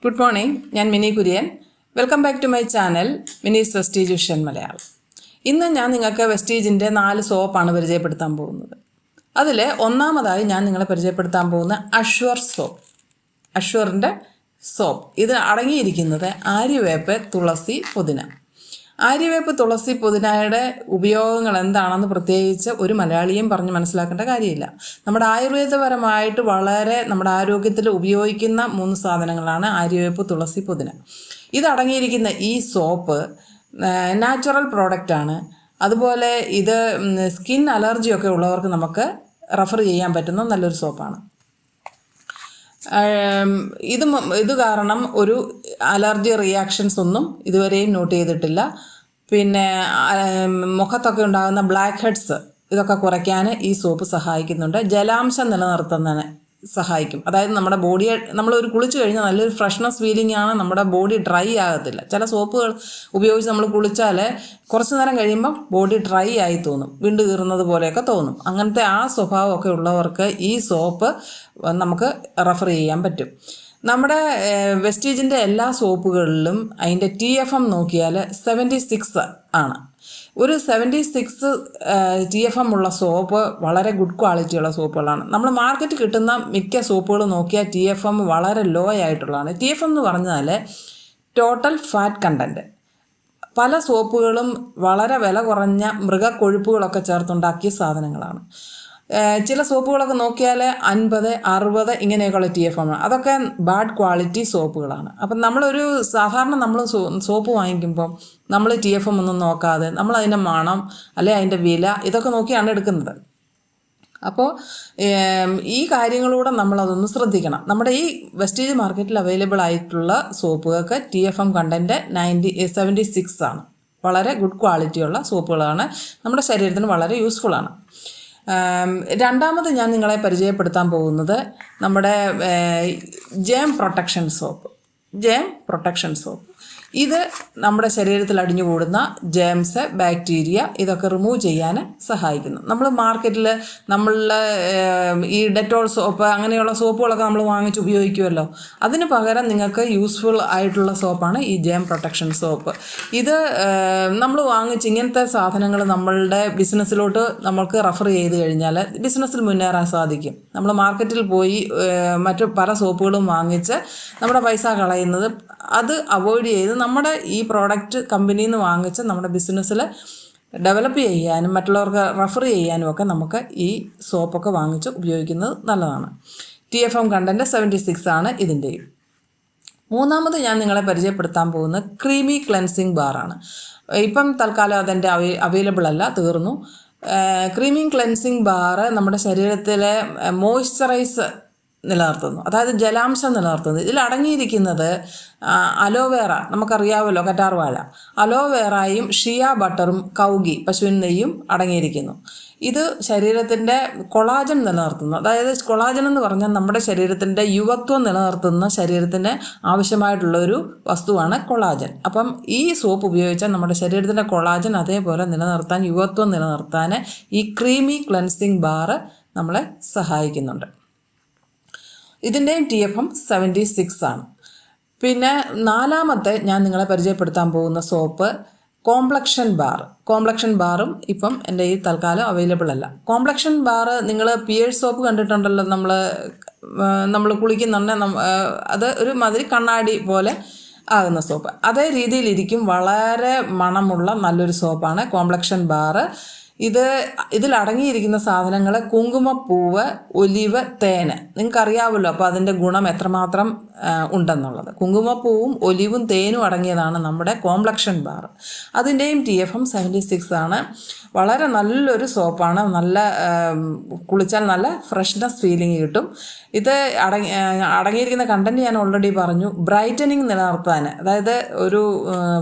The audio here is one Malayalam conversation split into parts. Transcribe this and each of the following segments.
ഗുഡ് മോർണിംഗ്, ഞാൻ Mini Kurian. Welcome back to my channel Mini's Vestige vision Malayalam. ഇന്ന് ഞാൻ നിങ്ങൾക്ക് വെസ്റ്റീജിൻ്റെ 4 സോപ്പാണ് പരിചയപ്പെടുത്താൻ പോകുന്നത്. അതിൽ ഒന്നാമതായി ഞാൻ നിങ്ങളെ പരിചയപ്പെടുത്താൻ പോകുന്ന അഷ്വർ സോപ്പ്. അഷ്വറിൻ്റെ സോപ്പ് ഇത് അടങ്ങിയിരിക്കുന്നത് ആര്യവേപ്പ്, തുളസി, പുതിന. ആര്യവേപ്പ്, തുളസി, പുതിനയുടെ ഉപയോഗങ്ങൾ എന്താണെന്ന് പ്രത്യേകിച്ച് ഒരു മലയാളിയും പറഞ്ഞ് മനസ്സിലാക്കേണ്ട കാര്യമില്ല. നമ്മുടെ ആയുർവേദപരമായിട്ട് വളരെ നമ്മുടെ ആരോഗ്യത്തിൽ ഉപയോഗിക്കുന്ന 3 സാധനങ്ങളാണ് ആര്യവേപ്പ്, തുളസി, പുതിന. ഇതടങ്ങിയിരിക്കുന്ന ഈ സോപ്പ് നാച്ചുറൽ പ്രോഡക്റ്റാണ്. അതുപോലെ ഇത് സ്കിൻ അലർജിയൊക്കെ ഉള്ളവർക്ക് നമുക്ക് റെഫർ ചെയ്യാൻ പറ്റുന്ന നല്ലൊരു സോപ്പാണ്. ഇത് കാരണം ഒരു അലർജി റിയാക്ഷൻസ് ഒന്നും ഇതുവരെയും നോട്ട് ചെയ്തിട്ടില്ല. പിന്നെ മുഖത്തൊക്കെ ഉണ്ടാകുന്ന ബ്ലാക്ക് ഹെഡ്സ് ഇതൊക്കെ കുറയ്ക്കാൻ ഈ സോപ്പ് സഹായിക്കുന്നുണ്ട്. ജലാംശം നിലനിർത്തുന്നതിന് സഹായിക്കും. അതായത് നമ്മുടെ ബോഡിയെ നമ്മളൊരു കുളിച്ച് കഴിഞ്ഞാൽ നല്ലൊരു ഫ്രഷ്നെസ് ഫീലിംഗ് ആണ്. നമ്മുടെ ബോഡി ഡ്രൈ ആകത്തില്ല. ചില സോപ്പുകൾ ഉപയോഗിച്ച് നമ്മൾ കുളിച്ചാൽ കുറച്ച് നേരം കഴിയുമ്പം ബോഡി ഡ്രൈ ആയി തോന്നും, വിണ്ടു കീറുന്നത് പോലെയൊക്കെ തോന്നും. അങ്ങനത്തെ ആ സ്വഭാവമൊക്കെ ഉള്ളവർക്ക് ഈ സോപ്പ് നമുക്ക് റെഫർ ചെയ്യാൻ പറ്റും. നമ്മുടെ വെസ്റ്റീജിൻ്റെ എല്ലാ സോപ്പുകളിലും അതിൻ്റെ TFM നോക്കിയാൽ 76 ആണ്. ഒരു 76 TFM ഉള്ള സോപ്പ് വളരെ ഗുഡ് ക്വാളിറ്റിയുള്ള സോപ്പുകളാണ്. നമ്മൾ മാർക്കറ്റിൽ കിട്ടുന്ന മിക്ക സോപ്പുകൾ നോക്കിയാൽ TFM വളരെ ലോ ആയിട്ടുള്ളതാണ്. TFM എന്ന് പറഞ്ഞാൽ ടോട്ടൽ ഫാറ്റ് കണ്ടൻറ്റ്. പല സോപ്പുകളും വളരെ വില കുറഞ്ഞ മൃഗക്കൊഴുപ്പുകളൊക്കെ ചേർത്തുണ്ടാക്കിയ സാധനങ്ങളാണ്. ചില സോപ്പുകളൊക്കെ നോക്കിയാൽ 50, 60 ഇങ്ങനെയൊക്കെയുള്ള TFM ആണ്. അതൊക്കെ ബാഡ് ക്വാളിറ്റി സോപ്പുകളാണ്. അപ്പം നമ്മളൊരു സാധാരണ നമ്മൾ സോപ്പ് വാങ്ങിക്കുമ്പോൾ നമ്മൾ TFM ഒന്നും നോക്കാതെ നമ്മൾ അതിൻ്റെ മണം അല്ലെങ്കിൽ അതിൻ്റെ വില ഇതൊക്കെ നോക്കിയാണ് എടുക്കുന്നത്. അപ്പോൾ ഈ കാര്യങ്ങളൂടെ നമ്മളതൊന്ന് ശ്രദ്ധിക്കണം. നമ്മുടെ ഈ വെസ്റ്റീജ് മാർക്കറ്റിൽ അവൈലബിൾ ആയിട്ടുള്ള സോപ്പുകൾക്ക് TFM കണ്ടൻറ്റ് 76 ആണ്. വളരെ ഗുഡ് ക്വാളിറ്റിയുള്ള സോപ്പുകളാണ്. നമ്മുടെ ശരീരത്തിന് വളരെ യൂസ്ഫുള്ളാണ്. രണ്ടാമത് ഞാൻ നിങ്ങളെ പരിചയപ്പെടുത്താൻ പോകുന്നത് നമ്മുടെ ജേം പ്രൊട്ടക്ഷൻ സോപ്പ്. ഇത് നമ്മുടെ ശരീരത്തിൽ അടിഞ്ഞുകൂടുന്ന ജേംസ്, ബാക്ടീരിയ ഇതൊക്കെ റിമൂവ് ചെയ്യാൻ സഹായിക്കുന്നു. നമ്മൾ മാർക്കറ്റിൽ നമ്മളുടെ ഈ ഡെറ്റോൾ സോപ്പ് അങ്ങനെയുള്ള സോപ്പുകളൊക്കെ നമ്മൾ വാങ്ങിച്ച് ഉപയോഗിക്കുമല്ലോ. അതിന് പകരം നിങ്ങൾക്ക് യൂസ്ഫുൾ ആയിട്ടുള്ള സോപ്പാണ് ഈ ജേം പ്രൊട്ടക്ഷൻ സോപ്പ്. ഇത് നമ്മൾ വാങ്ങിച്ച് ഇങ്ങനത്തെ സാധനങ്ങൾ നമ്മളുടെ ബിസിനസ്സിലോട്ട് നമ്മൾക്ക് റെഫർ ചെയ്ത് കഴിഞ്ഞാൽ ബിസിനസ്സിൽ മുന്നേറാൻ സാധിക്കും. നമ്മൾ മാർക്കറ്റിൽ പോയി മറ്റു പല സോപ്പുകളും വാങ്ങിച്ച് നമ്മുടെ പൈസ കളയുന്നത് അത് അവോയ്ഡ് ചെയ്ത് നമ്മുടെ ഈ പ്രോഡക്റ്റ് കമ്പനിയിൽ നിന്ന് വാങ്ങിച്ച് നമ്മുടെ ബിസിനസ്സിൽ ഡെവലപ്പ് ചെയ്യാനും മറ്റുള്ളവർക്ക് റെഫർ ചെയ്യാനും ഒക്കെ നമുക്ക് ഈ സോപ്പൊക്കെ വാങ്ങിച്ച് ഉപയോഗിക്കുന്നത് നല്ലതാണ്. TFM കണ്ടൻറ്റ് 76 ആണ് ഇതിൻ്റെയും. മൂന്നാമത് ഞാൻ നിങ്ങളെ പരിചയപ്പെടുത്താൻ പോകുന്നത് ക്രീമി ക്ലെൻസിങ് ബാറാണ്. ഇപ്പം തൽക്കാലം അതെൻ്റെ അവൈലബിൾ അല്ല, തീർന്നു. ക്രീമി ക്ലെൻസിങ് ബാറ് നമ്മുടെ ശരീരത്തിലെ മോയ്സ്ചറൈസ് നിലനിർത്തുന്നു, അതായത് ജലാംശം നിലനിർത്തുന്നു. ഇതിൽ അടങ്ങിയിരിക്കുന്നത് അലോവേറ, നമുക്കറിയാമല്ലോ കറ്റാർവാഴ, അലോവേറയും ഷിയ ബട്ടറും കൗഗി പശുവിൻ നെയ്യും അടങ്ങിയിരിക്കുന്നു. ഇത് ശരീരത്തിൻ്റെ കൊളാജൻ നിലനിർത്തുന്നു. അതായത് കൊളാജൻ എന്ന് പറഞ്ഞാൽ നമ്മുടെ ശരീരത്തിൻ്റെ യുവത്വം നിലനിർത്തുന്ന ശരീരത്തിന് ആവശ്യമായിട്ടുള്ളൊരു വസ്തുവാണ് കൊളാജൻ. അപ്പം ഈ സോപ്പ് ഉപയോഗിച്ചാൽ നമ്മുടെ ശരീരത്തിൻ്റെ കൊളാജൻ അതേപോലെ നിലനിർത്താൻ, യുവത്വം നിലനിർത്താൻ ഈ ക്രീമി ക്ലെൻസിങ് ബാറ് നമ്മളെ സഹായിക്കുന്നുണ്ട്. ഇതിൻ്റെയും TFM 76 ആണ്. പിന്നെ നാലാമത്തെ ഞാൻ നിങ്ങളെ പരിചയപ്പെടുത്താൻ പോകുന്ന സോപ്പ് കോംപ്ലക്ഷൻ ബാറും ഇപ്പം എൻ്റെ ഈ തൽക്കാലം അവൈലബിൾ അല്ല. കോംപ്ലക്ഷൻ ബാറ് നിങ്ങൾ പിയേഴ്സ് സോപ്പ് കണ്ടിട്ടുണ്ടല്ലോ, നമ്മൾ കുളിക്കുന്നുണ്ട്, അത് ഒരു മാതിരി കണ്ണാടി പോലെ ആകുന്ന സോപ്പ്. അതേ രീതിയിലിരിക്കും. വളരെ മണമുള്ള നല്ലൊരു സോപ്പാണ് കോംപ്ലക്ഷൻ ബാറ്. ഇതിലടങ്ങിയിരിക്കുന്ന സാധനങ്ങൾ കുങ്കുമപ്പൂവ്, ഒലിവ്, തേന്. നിങ്ങൾക്കറിയാമല്ലോ അപ്പോൾ അതിൻ്റെ ഗുണം എത്രമാത്രം ഉണ്ടെന്നുള്ളത്. കുങ്കുമപ്പൂവും ഒലിവും തേനും അടങ്ങിയതാണ് നമ്മുടെ കോംപ്ലക്ഷൻ ബാർ. അതിൻ്റെയും TFM 76 ആണ്. വളരെ നല്ലൊരു സോപ്പാണ്. നല്ല കുളിച്ചാൽ നല്ല ഫ്രഷ്നെസ് ഫീലിംഗ് കിട്ടും. ഇത് അടങ്ങിയിരിക്കുന്ന കണ്ടൻറ്റ് ഞാൻ ഓൾറെഡി പറഞ്ഞു. ബ്രൈറ്റനിങ് നിലനിർത്താൻ, അതായത് ഒരു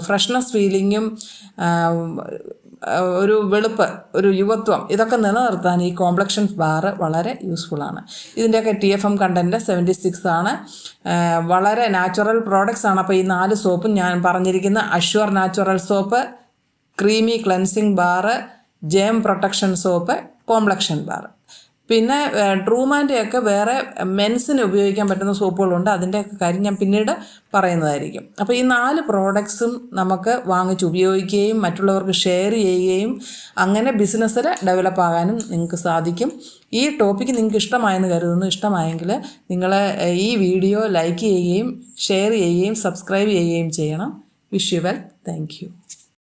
ഫ്രഷ്നെസ് ഫീലിങ്ങും ഒരു വെളുപ്പ്, ഒരു യുവത്വം ഇതൊക്കെ നിലനിർത്താൻ ഈ കോംപ്ലക്ഷൻ ബാറ് വളരെ യൂസ്ഫുള്ളാണ്. ഇതിൻ്റെയൊക്കെ TFM കണ്ടൻറ്റ് 76 ആണ്. വളരെ നാച്ചുറൽ പ്രോഡക്റ്റ്സ് ആണ്. അപ്പോൾ ഈ 4 സോപ്പും ഞാൻ പറഞ്ഞിരിക്കുന്ന assure natural soap, creamy cleansing bar, germ protection soap, complexion bar. പിന്നെ ട്രൂമാൻ്റെയൊക്കെ വേറെ മെൻസിന് ഉപയോഗിക്കാൻ പറ്റുന്ന സോപ്പുകളുണ്ട്. അതിൻ്റെയൊക്കെ കാര്യം ഞാൻ പിന്നീട് പറയുന്നതായിരിക്കും. അപ്പോൾ ഈ 4 പ്രോഡക്ട്സും നമുക്ക് വാങ്ങിച്ച് ഉപയോഗിക്കുകയും മറ്റുള്ളവർക്ക് ഷെയർ ചെയ്യുകയും അങ്ങനെ ബിസിനസ്സിൽ ഡെവലപ്പ് ആകാനും നിങ്ങൾക്ക് സാധിക്കും. ഈ ടോപ്പിക്ക് നിങ്ങൾക്ക് ഇഷ്ടമായെന്ന് കരുതുന്നു. ഇഷ്ടമായെങ്കിൽ നിങ്ങൾ ഈ വീഡിയോ ലൈക്ക് ചെയ്യുകയും ഷെയർ ചെയ്യുകയും സബ്സ്ക്രൈബ് ചെയ്യുകയും ചെയ്യണം. Wish you well. Thank you.